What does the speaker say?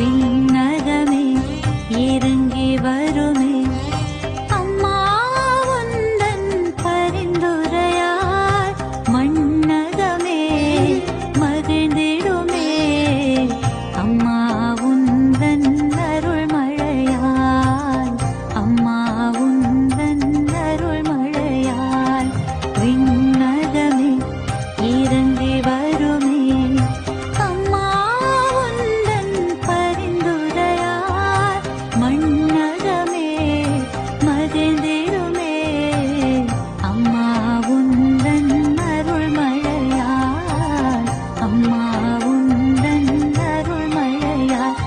விண்ணகமே இறங்கி வருமே அம்மா உந்தன் பரிந்துரையால் மண்ணகமே மகிழ்ந்திடுமே அம்மா உந்தன் அருள் மழையால் அம்மா உந்தன் அருள் மழையால் விண்ணகமே இறங்கி வருமே அம்மா உந்தன் பரிந்துரையால் மண்ணகமே மகிழ்ந்திடுமே அம்மா உந்தன் அருள் மழையால் அம்மா உந்தன் அருள் மழையால்